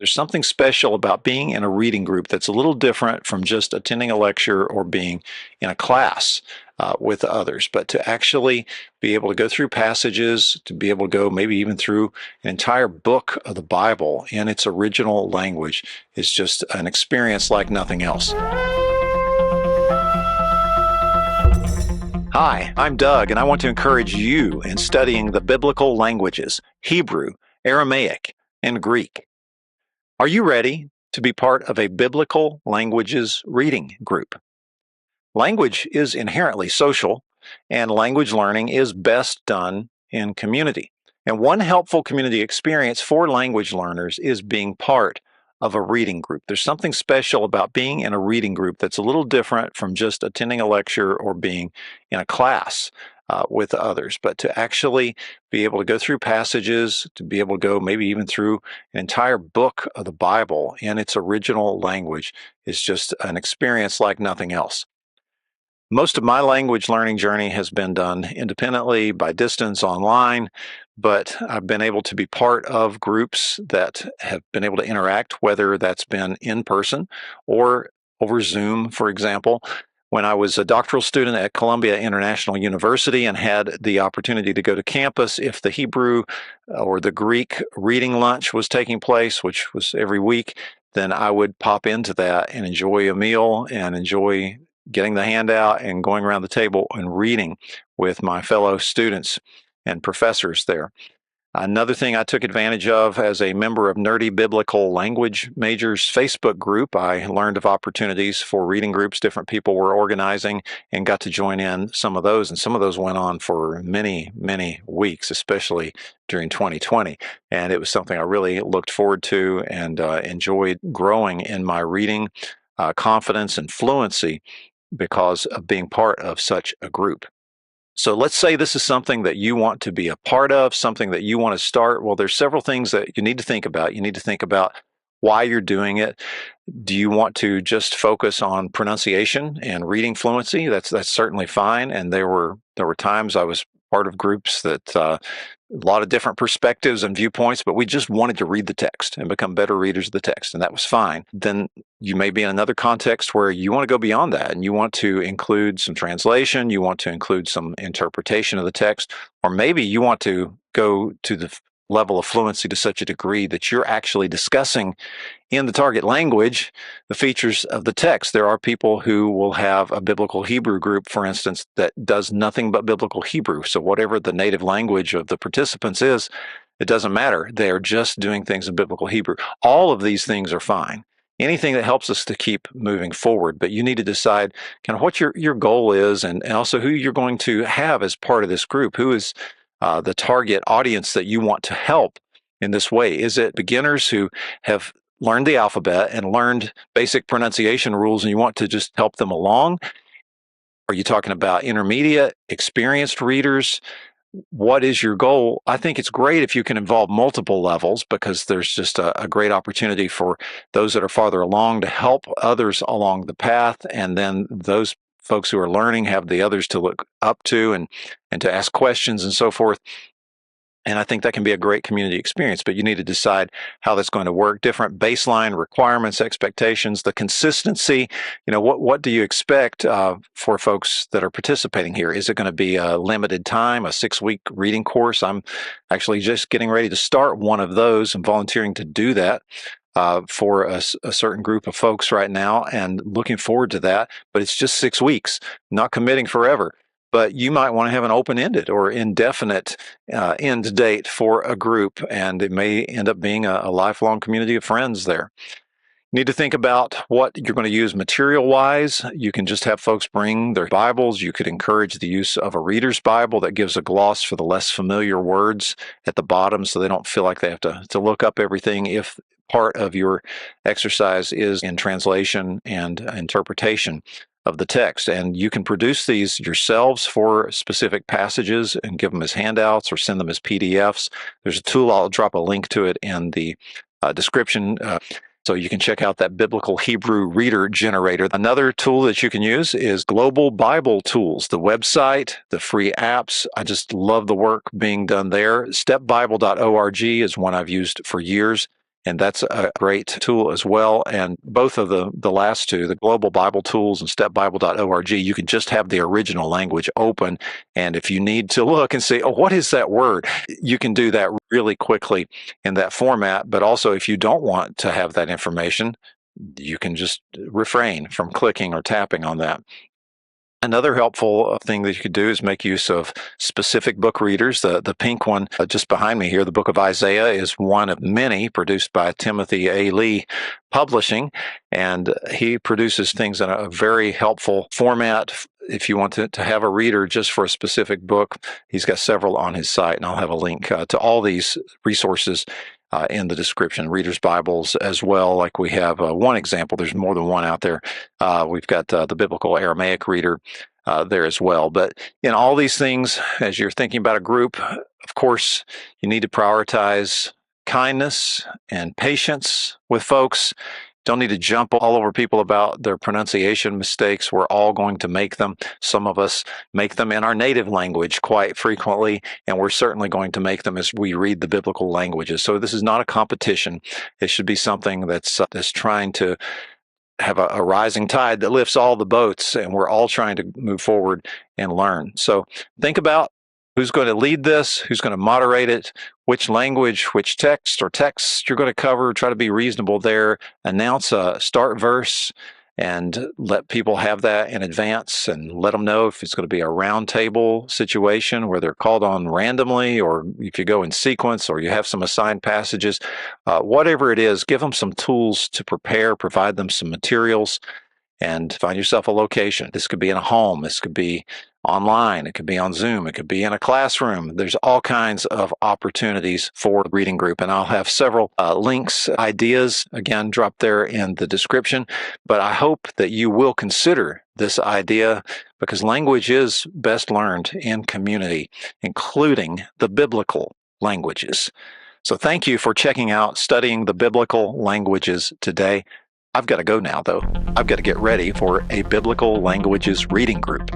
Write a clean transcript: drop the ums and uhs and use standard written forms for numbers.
There's something special about being in a reading group that's a little different from just attending a lecture or being in a class with others. But to actually be able to go through passages, to be able to go maybe even through an entire book of the Bible in its original language is just an experience like nothing else. Hi, I'm Doug, and I want to encourage you in studying the biblical languages, Hebrew, Aramaic, and Greek. Are you ready to be part of a biblical languages reading group? Language is inherently social, and language learning is best done in community. And one helpful community experience for language learners is being part of a reading group. There's something special about being in a reading group that's a little different from just attending a lecture or being in a class with others. But to actually be able to go through passages, to be able to go maybe even through an entire book of the Bible in its original language is just an experience like nothing else. Most of my language learning journey has been done independently by distance online, but I've been able to be part of groups that have been able to interact, whether that's been in person or over Zoom, for example. When I was a doctoral student at Columbia International University and had the opportunity to go to campus, if the Hebrew or the Greek reading lunch was taking place, which was every week, then I would pop into that and enjoy a meal and enjoy getting the handout and going around the table and reading with my fellow students and professors there. Another thing I took advantage of as a member of Nerdy Biblical Language Majors Facebook group, I learned of opportunities for reading groups different people were organizing and got to join in some of those. And some of those went on for many, many weeks, especially during 2020. And it was something I really looked forward to and enjoyed growing in my reading confidence and fluency because of being part of such a group. So let's say this is something that you want to be a part of, something that you want to start. Well, there's several things that you need to think about. You need to think about why you're doing it. Do you want to just focus on pronunciation and reading fluency? That's certainly fine. And there were times I was part of groups that a lot of different perspectives and viewpoints, but we just wanted to read the text and become better readers of the text, and that was fine. Then you may be in another context where you want to go beyond that and you want to include some translation, you want to include some interpretation of the text, or maybe you want to go to the level of fluency to such a degree that you're actually discussing in the target language the features of the text. There are people who will have a biblical Hebrew group, for instance, that does nothing but biblical Hebrew. So whatever the native language of the participants is, it doesn't matter. They are just doing things in biblical Hebrew. All of these things are fine. Anything that helps us to keep moving forward, but you need to decide kind of what your goal is and also who you're going to have as part of this group. Who is the target audience that you want to help in this way? Is it beginners who have learned the alphabet and learned basic pronunciation rules and you want to just help them along? Are you talking about intermediate, experienced readers? What is your goal? I think it's great if you can involve multiple levels because there's just a great opportunity for those that are farther along to help others along the path, and then those folks who are learning have the others to look up to and to ask questions and so forth. And I think that can be a great community experience, but you need to decide how that's going to work. Different baseline requirements, expectations, the consistency. What do you expect for folks that are participating here? Is it going to be a limited time, a 6-week reading course? I'm actually just getting ready to start one of those and volunteering to do that for a certain group of folks right now and looking forward to that. But it's just 6 weeks, not committing forever. But you might want to have an open-ended or indefinite end date for a group, and it may end up being a lifelong community of friends there. You need to think about what you're going to use material-wise. You can just have folks bring their Bibles. You could encourage the use of a reader's Bible that gives a gloss for the less familiar words at the bottom so they don't feel like they have to look up everything if part of your exercise is in translation and interpretation of the text. And you can produce these yourselves for specific passages and give them as handouts or send them as PDFs. There's a tool, I'll drop a link to it in the description. So you can check out that Biblical Hebrew Reader Generator. Another tool that you can use is Global Bible Tools, the website, the free apps. I just love the work being done there. Stepbible.org is one I've used for years. And that's a great tool as well. And both of the last two, the Global Bible Tools and stepbible.org, you can just have the original language open. And if you need to look and say, oh, what is that word? You can do that really quickly in that format. But also, if you don't want to have that information, you can just refrain from clicking or tapping on that. Another helpful thing that you could do is make use of specific book readers. The pink one just behind me here, the book of Isaiah, is one of many produced by Timothy A. Lee Publishing, and he produces things in a very helpful format. If you want to have a reader just for a specific book, he's got several on his site, and I'll have a link to all these resources in the description. Reader's Bibles as well, like we have one example. There's more than one out there. We've got the Biblical Aramaic Reader there as well. But in all these things, as you're thinking about a group, of course, you need to prioritize kindness and patience with folks. Don't need to jump all over people about their pronunciation mistakes. We're all going to make them. Some of us make them in our native language quite frequently, and we're certainly going to make them as we read the biblical languages. So this is not a competition. It should be something that's trying to have a rising tide that lifts all the boats, and we're all trying to move forward and learn. So think about who's going to lead this, who's going to moderate it, which language, which text or texts you're going to cover. Try to be reasonable there. Announce a start verse and let people have that in advance, and let them know if it's going to be a round table situation where they're called on randomly, or if you go in sequence, or you have some assigned passages. Whatever it is, give them some tools to prepare, provide them some materials, and find yourself a location. This could be in a home. This could be online. It could be on Zoom. It could be in a classroom. There's all kinds of opportunities for the reading group. And I'll have several links, ideas, again, dropped there in the description. But I hope that you will consider this idea, because language is best learned in community, including the biblical languages. So thank you for checking out Studying the Biblical Languages today. I've got to go now, though. I've got to get ready for a Biblical Languages reading group.